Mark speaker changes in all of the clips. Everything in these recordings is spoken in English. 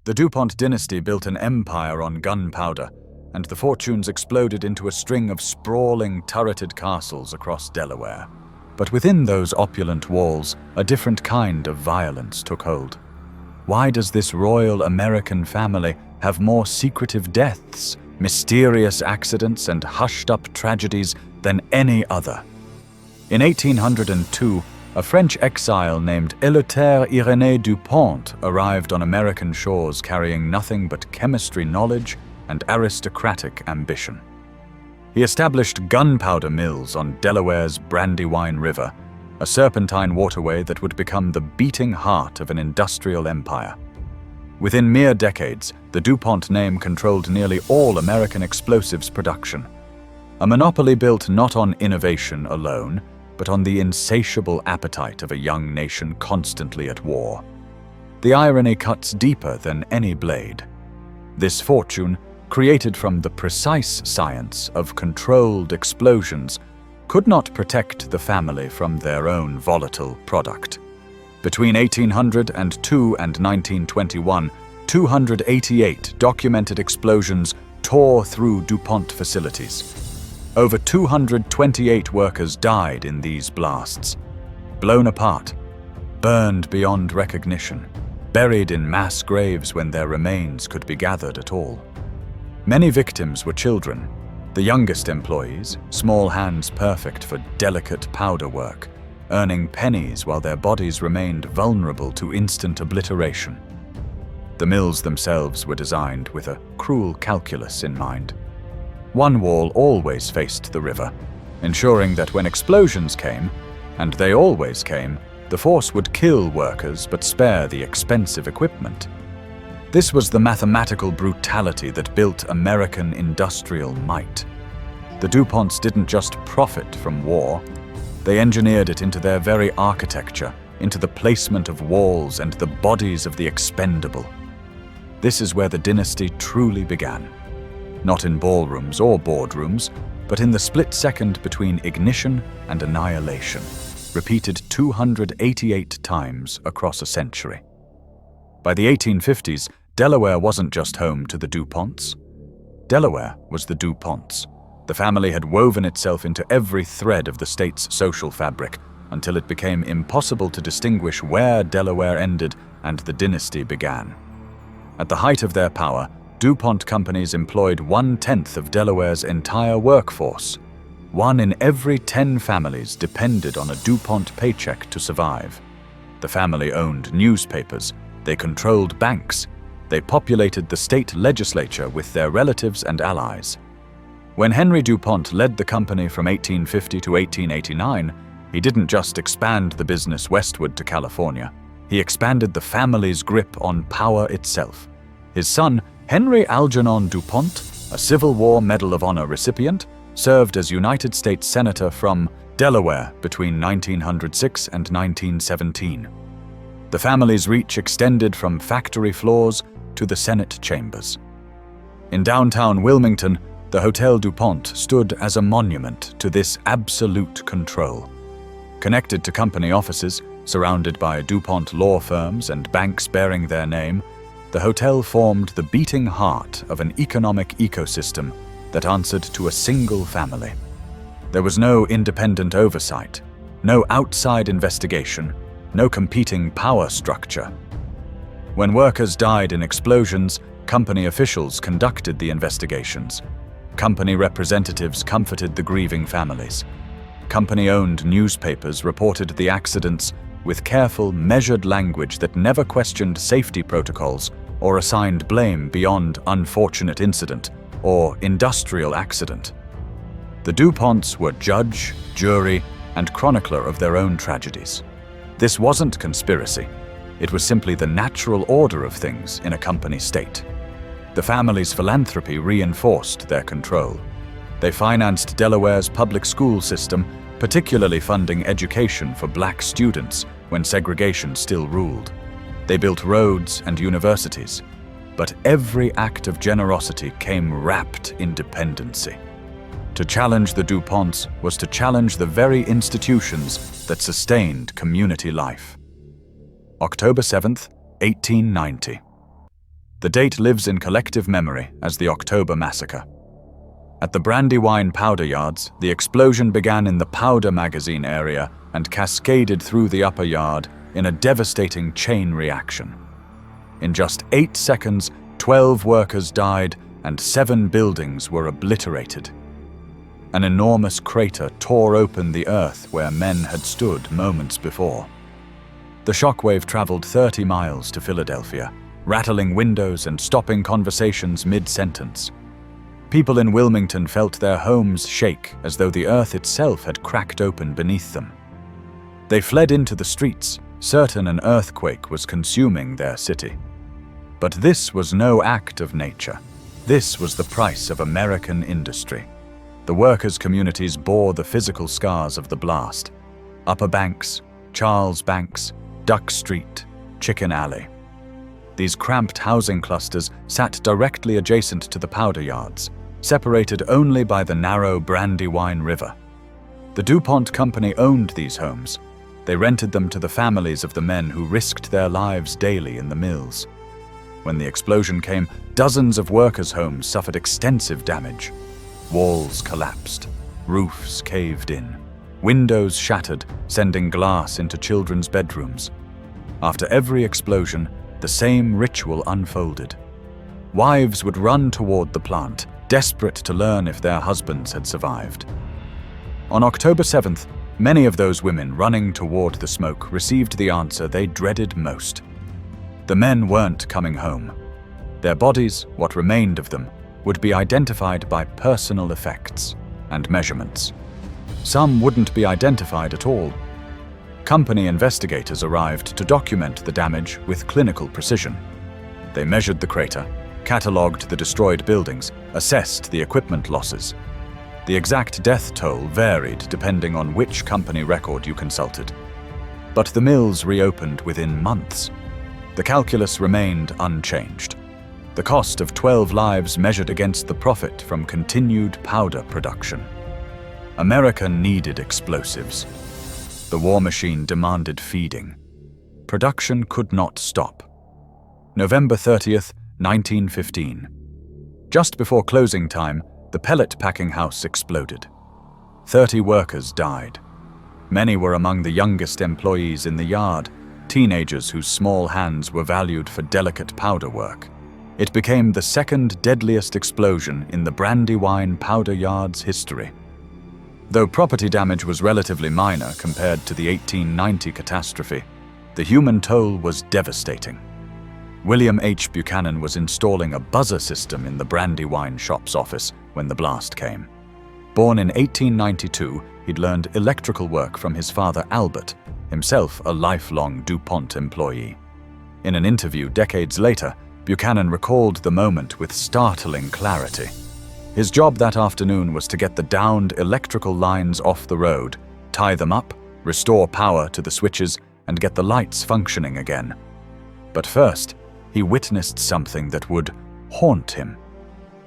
Speaker 1: The DuPont dynasty built an empire on gunpowder, and the fortunes exploded into a string of sprawling, turreted castles across Delaware. But within those opulent walls, a different kind of violence took hold. Why does this royal American family have more secretive deaths, mysterious accidents, and hushed-up tragedies than any other? In 1802, a French exile named Eleuthère Irénée DuPont arrived on American shores carrying nothing but chemistry knowledge and aristocratic ambition. He established gunpowder mills on Delaware's Brandywine River, a serpentine waterway that would become the beating heart of an industrial empire. Within mere decades, the DuPont name controlled nearly all American explosives production, a monopoly built not on innovation alone, but on the insatiable appetite of a young nation constantly at war. The irony cuts deeper than any blade. This fortune, created from the precise science of controlled explosions, could not protect the family from their own volatile product. Between 1802 and 1921, 288 documented explosions tore through DuPont facilities. Over 228 workers died in these blasts, blown apart, burned beyond recognition, buried in mass graves when their remains could be gathered at all. Many victims were children, the youngest employees, small hands perfect for delicate powder work, earning pennies while their bodies remained vulnerable to instant obliteration. The mills themselves were designed with a cruel calculus in mind. One wall always faced the river, ensuring that when explosions came, and they always came, the force would kill workers but spare the expensive equipment. This was the mathematical brutality that built American industrial might. The DuPonts didn't just profit from war, they engineered it into their very architecture, into the placement of walls and the bodies of the expendable. This is where the dynasty truly began. Not in ballrooms or boardrooms, but in the split second between ignition and annihilation, repeated 288 times across a century. By the 1850s, Delaware wasn't just home to the DuPonts. Delaware was the DuPonts. The family had woven itself into every thread of the state's social fabric until it became impossible to distinguish where Delaware ended and the dynasty began. At the height of their power, DuPont companies employed 1/10 of Delaware's entire workforce. 1 in every 10 families depended on a DuPont paycheck to survive. The family owned newspapers, they controlled banks, they populated the state legislature with their relatives and allies. When Henry DuPont led the company from 1850 to 1889, he didn't just expand the business westward to California. He expanded the family's grip on power itself. His son, Henry Algernon DuPont, a Civil War Medal of Honor recipient, served as United States Senator from Delaware between 1906 and 1917. The family's reach extended from factory floors to the Senate chambers. In downtown Wilmington, the Hotel DuPont stood as a monument to this absolute control. Connected to company offices, surrounded by DuPont law firms and banks bearing their name, the hotel formed the beating heart of an economic ecosystem that answered to a single family. There was no independent oversight, no outside investigation, no competing power structure. When workers died in explosions, company officials conducted the investigations. Company representatives comforted the grieving families. Company-owned newspapers reported the accidents with careful, measured language that never questioned safety protocols or assigned blame beyond unfortunate incident or industrial accident. The DuPonts were judge, jury, and chronicler of their own tragedies. This wasn't conspiracy. It was simply the natural order of things in a company state. The family's philanthropy reinforced their control. They financed Delaware's public school system, particularly funding education for black students when segregation still ruled. They built roads and universities, but every act of generosity came wrapped in dependency. To challenge the DuPonts was to challenge the very institutions that sustained community life. October 7th, 1890. The date lives in collective memory as the October Massacre. At the Brandywine powder yards, the explosion began in the powder magazine area and cascaded through the upper yard in a devastating chain reaction. In just 8 seconds, 12 workers died and 7 buildings were obliterated. An enormous crater tore open the earth where men had stood moments before. The shockwave traveled 30 miles to Philadelphia, rattling windows and stopping conversations mid-sentence. People in Wilmington felt their homes shake as though the earth itself had cracked open beneath them. They fled into the streets, certain an earthquake was consuming their city. But this was no act of nature. This was the price of American industry. The workers' communities bore the physical scars of the blast. Upper Banks, Charles Banks, Duck Street, Chicken Alley. These cramped housing clusters sat directly adjacent to the powder yards, separated only by the narrow Brandywine River. The DuPont company owned these homes. They rented them to the families of the men who risked their lives daily in the mills. When the explosion came, dozens of workers' homes suffered extensive damage. Walls collapsed, roofs caved in, windows shattered, sending glass into children's bedrooms. After every explosion, the same ritual unfolded. Wives would run toward the plant, desperate to learn if their husbands had survived. On October 7th, many of those women running toward the smoke received the answer they dreaded most. The men weren't coming home. Their bodies, what remained of them, would be identified by personal effects and measurements. Some wouldn't be identified at all. Company investigators arrived to document the damage with clinical precision. They measured the crater, catalogued the destroyed buildings, assessed the equipment losses. The exact death toll varied depending on which company record you consulted. But the mills reopened within months. The calculus remained unchanged. The cost of 12 lives measured against the profit from continued powder production. America needed explosives. The war machine demanded feeding. Production could not stop. November 30th, 1915. Just before closing time, the pellet packing house exploded. 30 workers died. Many were among the youngest employees in the yard, teenagers whose small hands were valued for delicate powder work. It became the second deadliest explosion in the Brandywine powder yard's history. Though property damage was relatively minor compared to the 1890 catastrophe, the human toll was devastating. William H. Buchanan was installing a buzzer system in the Brandywine shop's office when the blast came. Born in 1892, he'd learned electrical work from his father Albert, himself a lifelong DuPont employee. In an interview decades later, Buchanan recalled the moment with startling clarity. His job that afternoon was to get the downed electrical lines off the road, tie them up, restore power to the switches, and get the lights functioning again. But first, he witnessed something that would haunt him.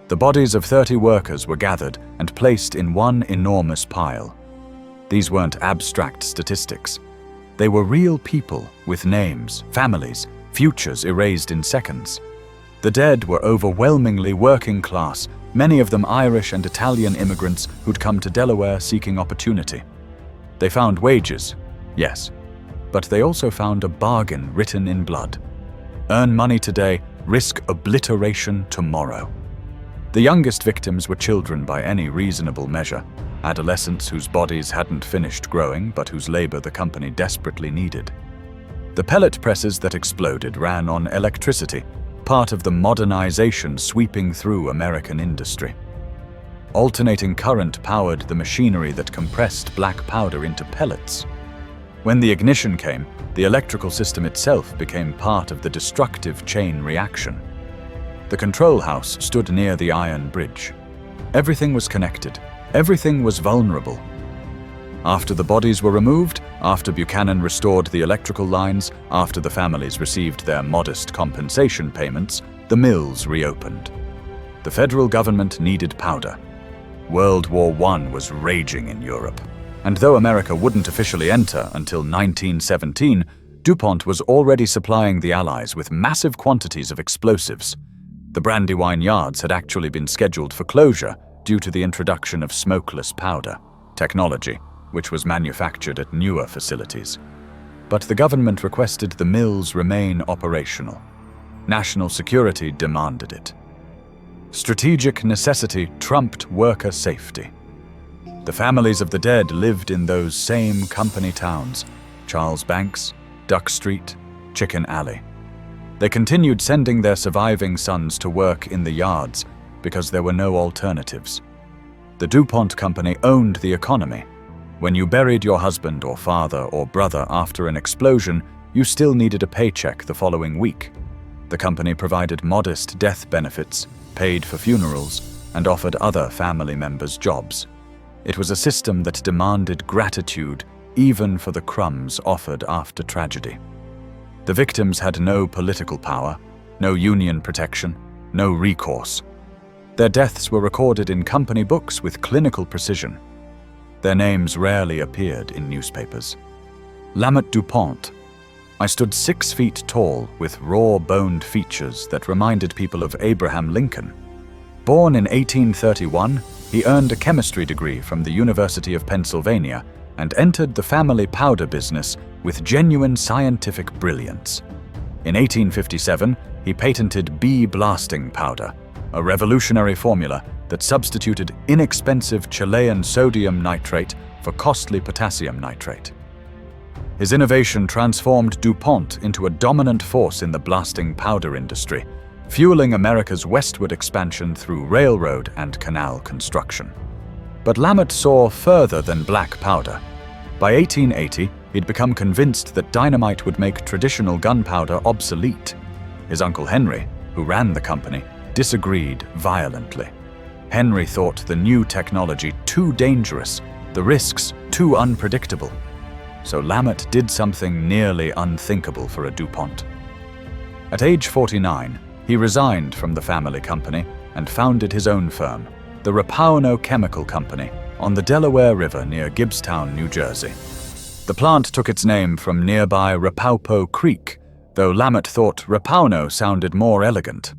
Speaker 1: The bodies of 30 workers were gathered and placed in one enormous pile. These weren't abstract statistics. They were real people with names, families, futures erased in seconds. The dead were overwhelmingly working class, many of them Irish and Italian immigrants who'd come to Delaware seeking opportunity. They found wages, yes, but they also found a bargain written in blood. Earn money today, risk obliteration tomorrow. The youngest victims were children by any reasonable measure, adolescents whose bodies hadn't finished growing but whose labor the company desperately needed. The pellet presses that exploded ran on electricity, part of the modernization sweeping through American industry. Alternating current powered the machinery that compressed black powder into pellets. When the ignition came, the electrical system itself became part of the destructive chain reaction. The control house stood near the iron bridge. Everything was connected. Everything was vulnerable. After the bodies were removed, after Buchanan restored the electrical lines, after the families received their modest compensation payments, the mills reopened. The federal government needed powder. World War I was raging in Europe. And though America wouldn't officially enter until 1917, DuPont was already supplying the Allies with massive quantities of explosives. The Brandywine yards had actually been scheduled for closure due to the introduction of smokeless powder technology, which was manufactured at newer facilities. But the government requested the mills remain operational. National security demanded it. Strategic necessity trumped worker safety. The families of the dead lived in those same company towns: Charles Banks, Duck Street, Chicken Alley. They continued sending their surviving sons to work in the yards because there were no alternatives. The DuPont company owned the economy. When you buried your husband or father or brother after an explosion, you still needed a paycheck the following week. The company provided modest death benefits, paid for funerals, and offered other family members jobs. It was a system that demanded gratitude even for the crumbs offered after tragedy. The victims had no political power, no union protection, no recourse. Their deaths were recorded in company books with clinical precision. Their names rarely appeared in newspapers. Lamet DuPont. I stood 6 feet tall with raw-boned features that reminded people of Abraham Lincoln. Born in 1831, he earned a chemistry degree from the University of Pennsylvania and entered the family powder business with genuine scientific brilliance. In 1857, he patented bee blasting powder, a revolutionary formula that substituted inexpensive Chilean sodium nitrate for costly potassium nitrate. His innovation transformed DuPont into a dominant force in the blasting powder industry, fueling America's westward expansion through railroad and canal construction. But Lamet saw further than black powder. By 1880, he'd become convinced that dynamite would make traditional gunpowder obsolete. His uncle Henry, who ran the company, disagreed violently. Henry thought the new technology too dangerous, the risks too unpredictable. So Lamet did something nearly unthinkable for a DuPont. At age 49, he resigned from the family company and founded his own firm, the Rapauno Chemical Company, on the Delaware River near Gibbstown, New Jersey. The plant took its name from nearby Rapaupo Creek, though Lamet thought Rapauno sounded more elegant.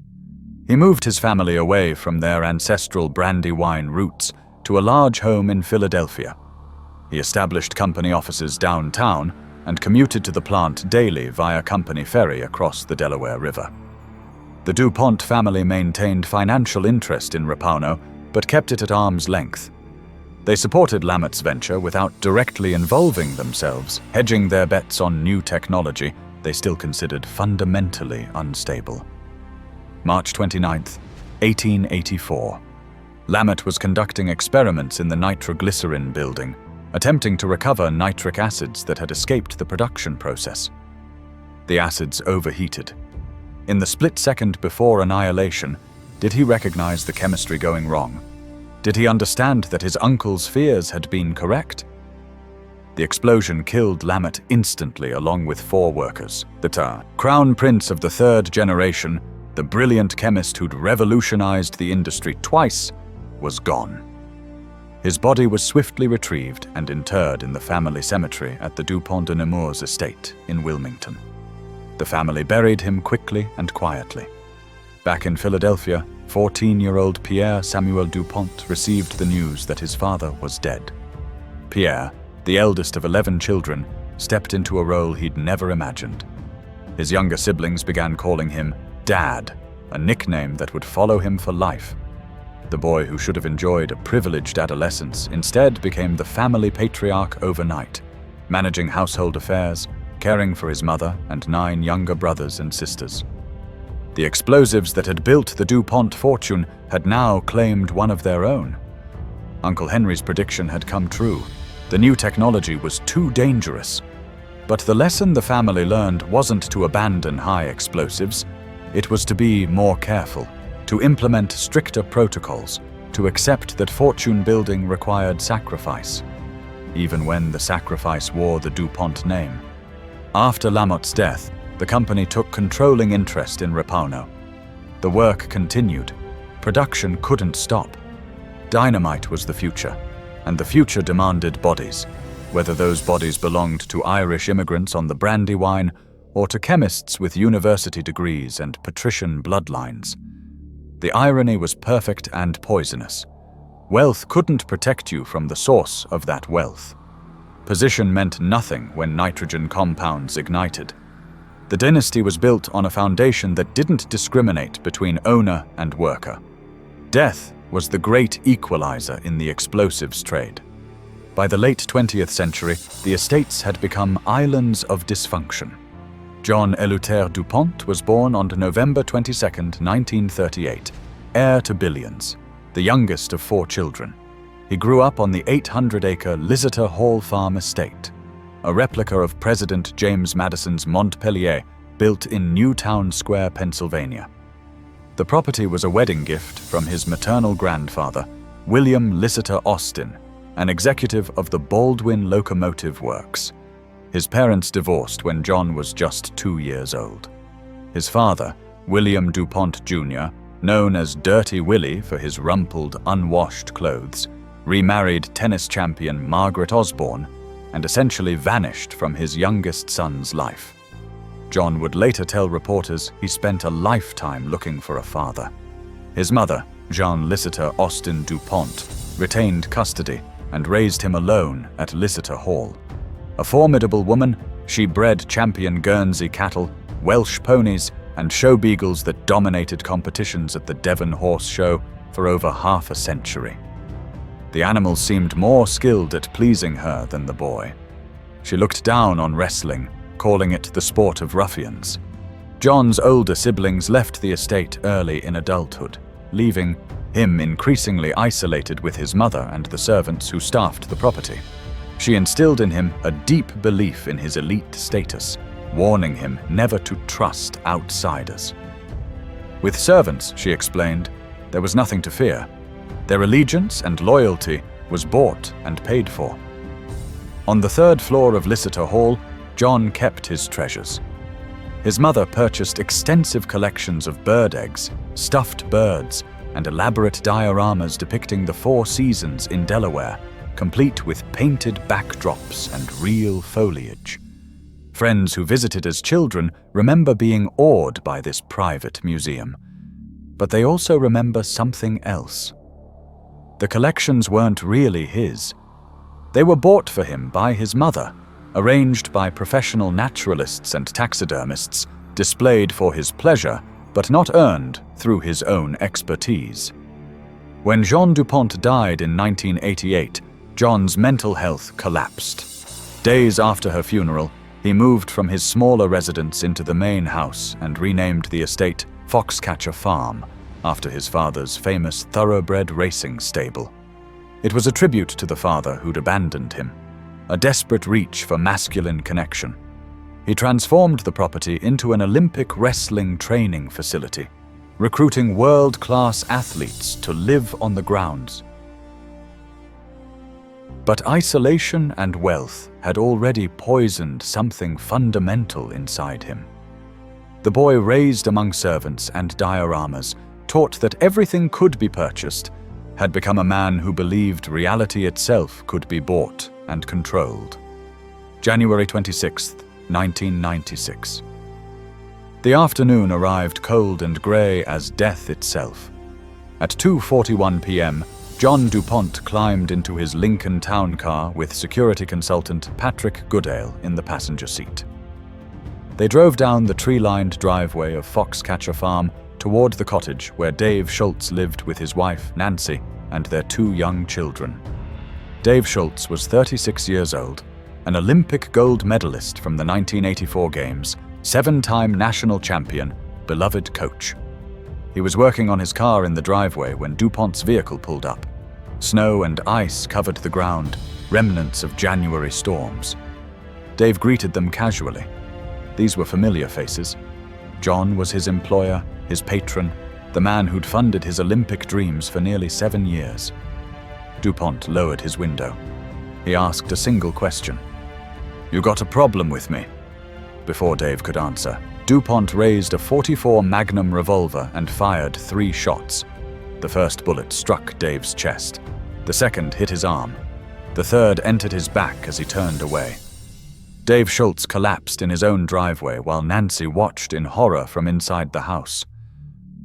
Speaker 1: He moved his family away from their ancestral Brandywine roots to a large home in Philadelphia. He established company offices downtown and commuted to the plant daily via company ferry across the Delaware River. The DuPont family maintained financial interest in Rapauno, but kept it at arm's length. They supported Lamet's venture without directly involving themselves, hedging their bets on new technology they still considered fundamentally unstable. March 29, 1884. Lamet was conducting experiments in the nitroglycerin building, attempting to recover nitric acids that had escaped the production process. The acids overheated. In the split second before annihilation, did he recognize the chemistry going wrong? Did he understand that his uncle's fears had been correct? The explosion killed Lamet instantly along with 4 workers. The crown prince of the 3rd generation, the brilliant chemist who'd revolutionized the industry twice, was gone. His body was swiftly retrieved and interred in the family cemetery at the DuPont de Nemours estate in Wilmington. The family buried him quickly and quietly. Back in Philadelphia, 14-year-old Pierre Samuel DuPont received the news that his father was dead. Pierre, the eldest of 11 children, stepped into a role he'd never imagined. His younger siblings began calling him Dad, a nickname that would follow him for life. The boy who should have enjoyed a privileged adolescence instead became the family patriarch overnight, managing household affairs, caring for his mother and 9 younger brothers and sisters. The explosives that had built the DuPont fortune had now claimed one of their own. Uncle Henry's prediction had come true. The new technology was too dangerous. But the lesson the family learned wasn't to abandon high explosives. It was to be more careful, to implement stricter protocols, to accept that fortune building required sacrifice, even when the sacrifice wore the DuPont name. After Lamet's death, the company took controlling interest in Rapauno. The work continued. Production couldn't stop. Dynamite was the future, and the future demanded bodies. whether those bodies belonged to Irish immigrants on the Brandywine or to chemists with university degrees and patrician bloodlines. The irony was perfect and poisonous. Wealth couldn't protect you from the source of that wealth. Position meant nothing when nitrogen compounds ignited. The dynasty was built on a foundation that didn't discriminate between owner and worker. Death was the great equalizer in the explosives trade. By the late 20th century, the estates had become islands of dysfunction. John Eleuthère DuPont was born on November 22, 1938, heir to billions, the youngest of 4 children. He grew up on the 800-acre Lisseter Hall Farm estate, a replica of President James Madison's Montpelier, built in Newtown Square, Pennsylvania. The property was a wedding gift from his maternal grandfather, William Lisseter Austin, an executive of the Baldwin Locomotive Works. His parents divorced when John was just 2 years old. His father, William DuPont Jr., known as Dirty Willie for his rumpled, unwashed clothes, remarried tennis champion Margaret Osborne and essentially vanished from his youngest son's life. John would later tell reporters he spent a lifetime looking for a father. His mother, Jean Lisseter Austin DuPont, retained custody and raised him alone at Lisseter Hall. A formidable woman, she bred champion Guernsey cattle, Welsh ponies, and show beagles that dominated competitions at the Devon Horse Show for over half a century. The animals seemed more skilled at pleasing her than the boy. She looked down on wrestling, calling it the sport of ruffians. John's older siblings left the estate early in adulthood, leaving him increasingly isolated with his mother and the servants who staffed the property. She instilled in him a deep belief in his elite status, warning him never to trust outsiders. With servants, she explained, there was nothing to fear. Their allegiance and loyalty was bought and paid for. On the 3rd floor of Lisseter Hall, John kept his treasures. His mother purchased extensive collections of bird eggs, stuffed birds, and elaborate dioramas depicting the 4 seasons in Delaware, complete with painted backdrops and real foliage. Friends who visited as children remember being awed by this private museum. But they also remember something else. The collections weren't really his. They were bought for him by his mother, arranged by professional naturalists and taxidermists, displayed for his pleasure, but not earned through his own expertise. When Jean DuPont died in 1988, John's mental health collapsed. Days after her funeral, he moved from his smaller residence into the main house and renamed the estate Foxcatcher Farm, after his father's famous thoroughbred racing stable. It was a tribute to the father who'd abandoned him, a desperate reach for masculine connection. He transformed the property into an Olympic wrestling training facility, recruiting world-class athletes to live on the grounds. But isolation and wealth had already poisoned something fundamental inside him. The boy, raised among servants and dioramas, taught that everything could be purchased, had become a man who believed reality itself could be bought and controlled. January 26, 1996. The afternoon arrived cold and grey as death itself. At 2:41 p.m., John DuPont climbed into his Lincoln town car with security consultant Patrick Goodale in the passenger seat. They drove down the tree-lined driveway of Foxcatcher Farm toward the cottage where Dave Schultz lived with his wife, Nancy, and their 2 young children. Dave Schultz was 36 years old, an Olympic gold medalist from the 1984 Games, 7-time national champion, beloved coach. He was working on his car in the driveway when DuPont's vehicle pulled up. Snow and ice covered the ground, remnants of January storms. Dave greeted them casually. These were familiar faces. John was his employer, his patron, the man who'd funded his Olympic dreams for nearly 7 years. DuPont lowered his window. He asked a single question. "You got a problem with me?" Before Dave could answer, DuPont raised a .44 Magnum revolver and fired 3 shots. The first bullet struck Dave's chest. The second hit his arm. The third entered his back as he turned away. Dave Schultz collapsed in his own driveway while Nancy watched in horror from inside the house.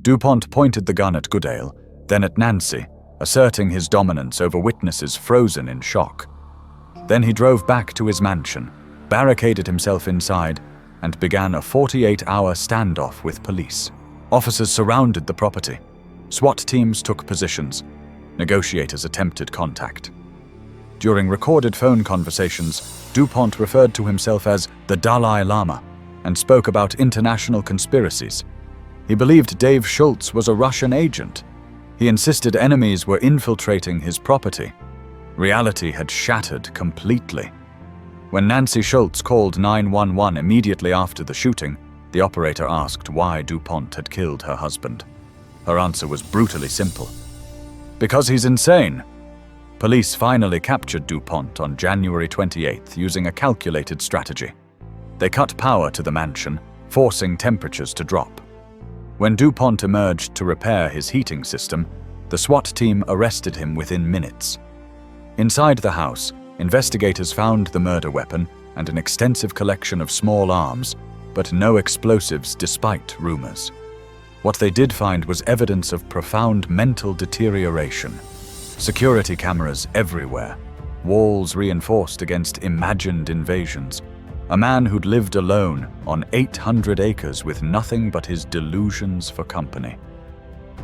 Speaker 1: DuPont pointed the gun at Goodale, then at Nancy, asserting his dominance over witnesses frozen in shock. Then he drove back to his mansion, barricaded himself inside, and began a 48-hour standoff with police. Officers surrounded the property. SWAT teams took positions. Negotiators attempted contact. During recorded phone conversations, DuPont referred to himself as the Dalai Lama and spoke about international conspiracies. He believed Dave Schultz was a Russian agent. He insisted enemies were infiltrating his property. Reality had shattered completely. When Nancy Schultz called 911 immediately after the shooting, the operator asked why DuPont had killed her husband. Her answer was brutally simple. Because he's insane. Police finally captured DuPont on January 28th using a calculated strategy. They cut power to the mansion, forcing temperatures to drop. When DuPont emerged to repair his heating system, the SWAT team arrested him within minutes. Inside the house, investigators found the murder weapon and an extensive collection of small arms, but no explosives despite rumors. What they did find was evidence of profound mental deterioration. Security cameras everywhere, walls reinforced against imagined invasions. A man who'd lived alone on 800 acres with nothing but his delusions for company.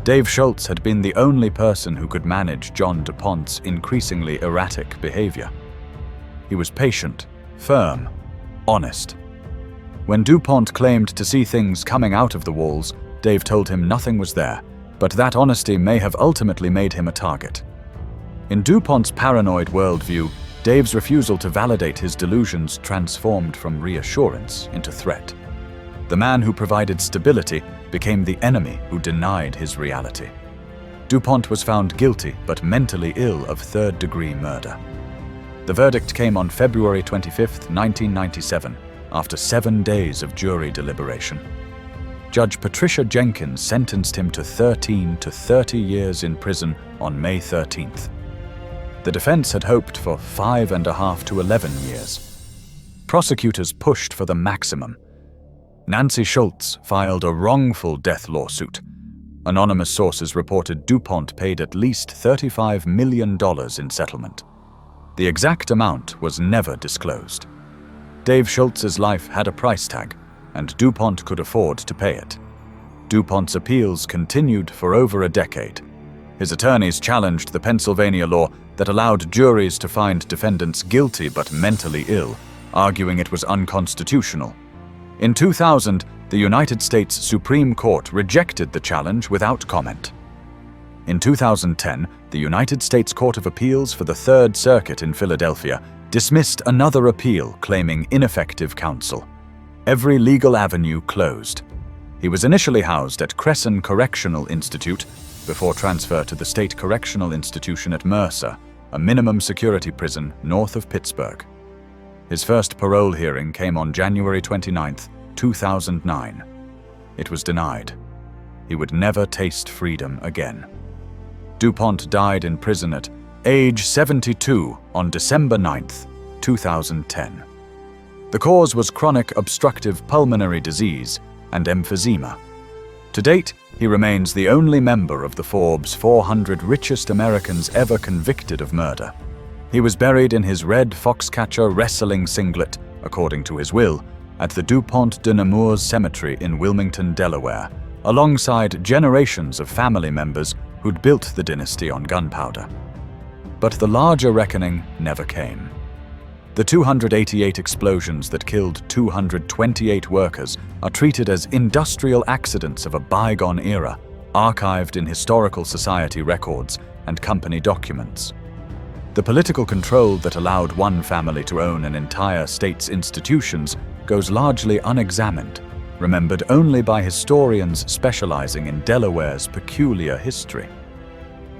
Speaker 1: Dave Schultz had been the only person who could manage John DuPont's increasingly erratic behavior. He was patient, firm, honest. When DuPont claimed to see things coming out of the walls, Dave told him nothing was there, but that honesty may have ultimately made him a target. In DuPont's paranoid worldview, Dave's refusal to validate his delusions transformed from reassurance into threat. The man who provided stability became the enemy who denied his reality. DuPont was found guilty but mentally ill of third-degree murder. The verdict came on February 25, 1997, after 7 days of jury deliberation. Judge Patricia Jenkins sentenced him to 13 to 30 years in prison on May 13th. The defense had hoped for 5.5 to 11 years. Prosecutors pushed for the maximum. Nancy Schultz filed a wrongful death lawsuit. Anonymous sources reported DuPont paid at least $35 million in settlement. The exact amount was never disclosed. Dave Schultz's life had a price tag, and DuPont could afford to pay it. DuPont's appeals continued for over a decade. His attorneys challenged the Pennsylvania law that allowed juries to find defendants guilty but mentally ill, arguing it was unconstitutional. In 2000, the United States Supreme Court rejected the challenge without comment. In 2010, the United States Court of Appeals for the Third Circuit in Philadelphia dismissed another appeal claiming ineffective counsel. Every legal avenue closed. He was initially housed at Cresson Correctional Institute before transfer to the State Correctional Institution at Mercer, a minimum security prison north of Pittsburgh. His first parole hearing came on January 29, 2009. It was denied. He would never taste freedom again. DuPont died in prison at age 72 on December 9, 2010. The cause was chronic obstructive pulmonary disease and emphysema. To date, he remains the only member of the Forbes 400 richest Americans ever convicted of murder. He was buried in his red foxcatcher wrestling singlet, according to his will, at the DuPont de Nemours Cemetery in Wilmington, Delaware, alongside generations of family members who'd built the dynasty on gunpowder. But the larger reckoning never came. The 288 explosions that killed 228 workers are treated as industrial accidents of a bygone era, archived in historical society records and company documents. The political control that allowed one family to own an entire state's institutions goes largely unexamined, remembered only by historians specializing in Delaware's peculiar history.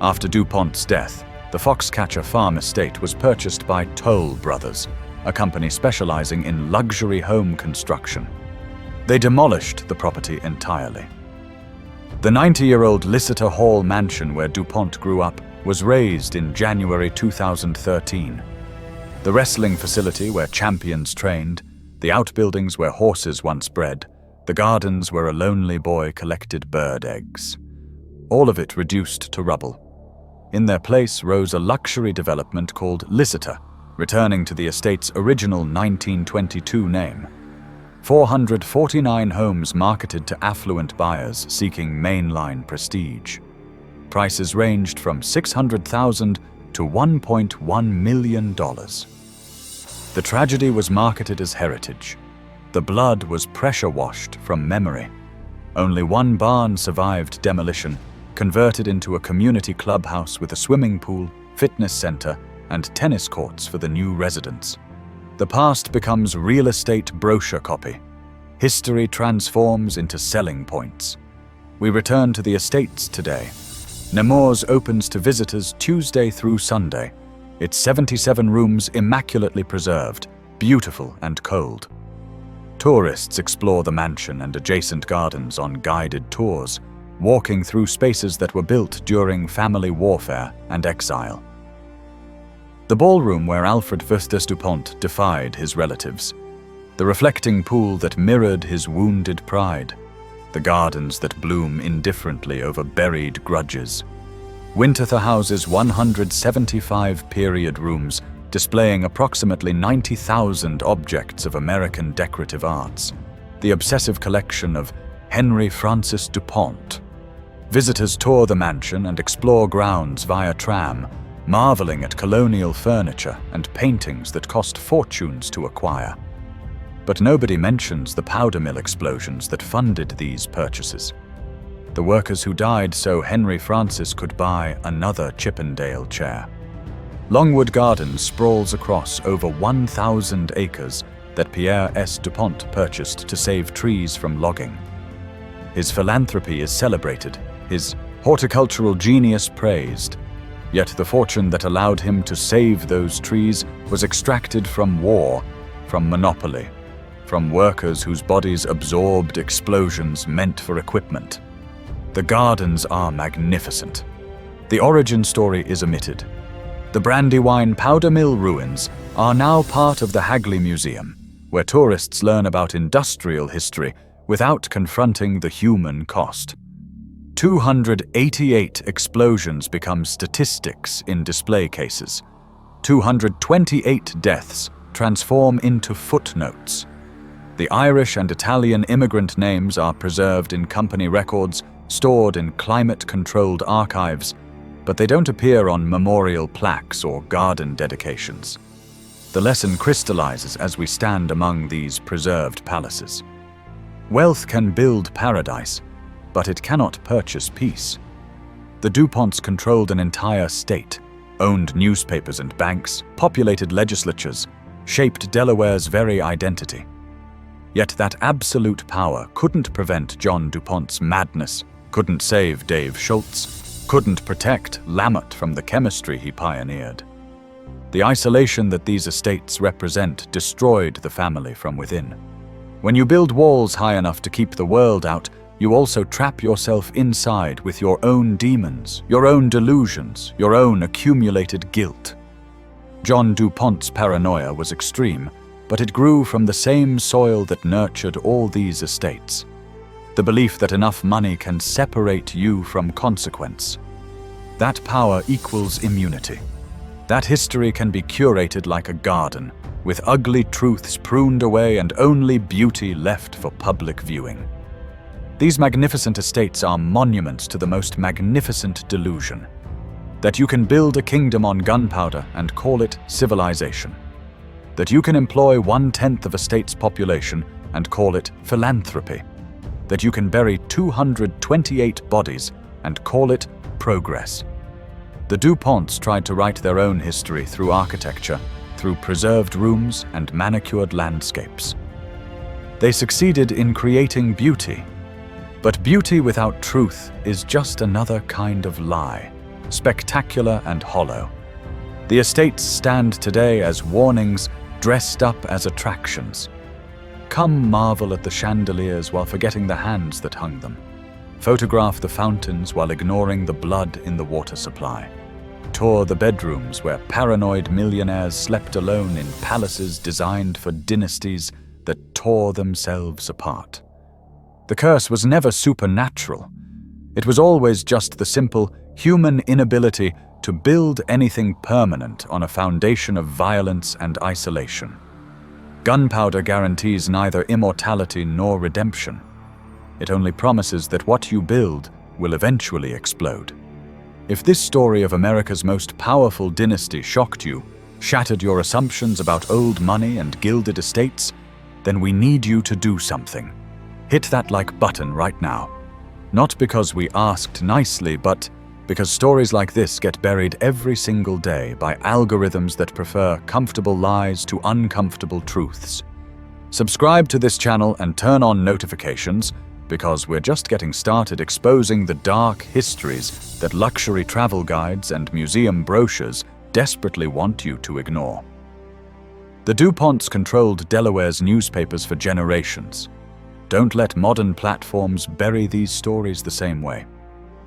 Speaker 1: After DuPont's death, the Foxcatcher Farm estate was purchased by Toll Brothers, a company specializing in luxury home construction. They demolished the property entirely. The 90-year-old Lister Hall mansion where DuPont grew up was razed in January 2013, The wrestling facility where champions trained, the outbuildings where horses once bred, the gardens where a lonely boy collected bird eggs. All of it reduced to rubble. In their place rose a luxury development called Licita, returning to the estate's original 1922 name. 449 homes marketed to affluent buyers seeking mainline prestige. Prices ranged from $600,000 to $1.1 million. The tragedy was marketed as heritage. The blood was pressure-washed from memory. Only one barn survived demolition, converted into a community clubhouse with a swimming pool, fitness center, and tennis courts for the new residents. The past becomes real estate brochure copy. History transforms into selling points. We return to the estates today. Nemours opens to visitors Tuesday through Sunday. Its 77 rooms immaculately preserved, beautiful and cold. Tourists explore the mansion and adjacent gardens on guided tours, walking through spaces that were built during family warfare and exile. The ballroom where Alfred DuPont defied his relatives, the reflecting pool that mirrored his wounded pride, the gardens that bloom indifferently over buried grudges. Winterthur houses 175 period rooms displaying approximately 90,000 objects of American decorative arts, the obsessive collection of Henry Francis DuPont. Visitors tour the mansion and explore grounds via tram, marveling at colonial furniture and paintings that cost fortunes to acquire. But nobody mentions the powder mill explosions that funded these purchases. The workers who died so Henry Francis could buy another Chippendale chair. Longwood Gardens sprawls across over 1,000 acres that Pierre S. DuPont purchased to save trees from logging. His philanthropy is celebrated, his horticultural genius praised. Yet the fortune that allowed him to save those trees was extracted from war, from monopoly, from workers whose bodies absorbed explosions meant for equipment. The gardens are magnificent. The origin story is omitted. The Brandywine powder mill ruins are now part of the Hagley Museum, where tourists learn about industrial history without confronting the human cost. 288 explosions become statistics in display cases. 228 deaths transform into footnotes. The Irish and Italian immigrant names are preserved in company records, stored in climate-controlled archives, but they don't appear on memorial plaques or garden dedications. The lesson crystallizes as we stand among these preserved palaces. Wealth can build paradise, but it cannot purchase peace. The DuPonts controlled an entire state, owned newspapers and banks, populated legislatures, shaped Delaware's very identity. Yet that absolute power couldn't prevent John DuPont's madness, couldn't save Dave Schultz, couldn't protect Lamont from the chemistry he pioneered. The isolation that these estates represent destroyed the family from within. When you build walls high enough to keep the world out, you also trap yourself inside with your own demons, your own delusions, your own accumulated guilt. John DuPont's paranoia was extreme, but it grew from the same soil that nurtured all these estates. The belief that enough money can separate you from consequence. That power equals immunity. That history can be curated like a garden, with ugly truths pruned away and only beauty left for public viewing. These magnificent estates are monuments to the most magnificent delusion, that you can build a kingdom on gunpowder and call it civilization, that you can employ 1/10 of a state's population and call it philanthropy, that you can bury 228 bodies and call it progress. The DuPonts tried to write their own history through architecture, through preserved rooms and manicured landscapes. They succeeded in creating beauty, but beauty without truth is just another kind of lie, spectacular and hollow. The estates stand today as warnings dressed up as attractions. Come marvel at the chandeliers while forgetting the hands that hung them. Photograph the fountains while ignoring the blood in the water supply. tour the bedrooms where paranoid millionaires slept alone in palaces designed for dynasties that tore themselves apart. The curse was never supernatural. It was always just the simple human inability to build anything permanent on a foundation of violence and isolation. Gunpowder guarantees neither immortality nor redemption. It only promises that what you build will eventually explode. If this story of America's most powerful dynasty shocked you, shattered your assumptions about old money and gilded estates, then we need you to do something. Hit that like button right now. Not because we asked nicely, but because stories like this get buried every single day by algorithms that prefer comfortable lies to uncomfortable truths. Subscribe to this channel and turn on notifications, because we're just getting started exposing the dark histories that luxury travel guides and museum brochures desperately want you to ignore. The DuPonts controlled Delaware's newspapers for generations. Don't let modern platforms bury these stories the same way.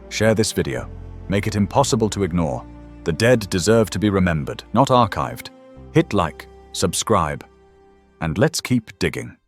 Speaker 1: Share this video. Make it impossible to ignore. The dead deserve to be remembered, not archived. Hit like, subscribe, and let's keep digging.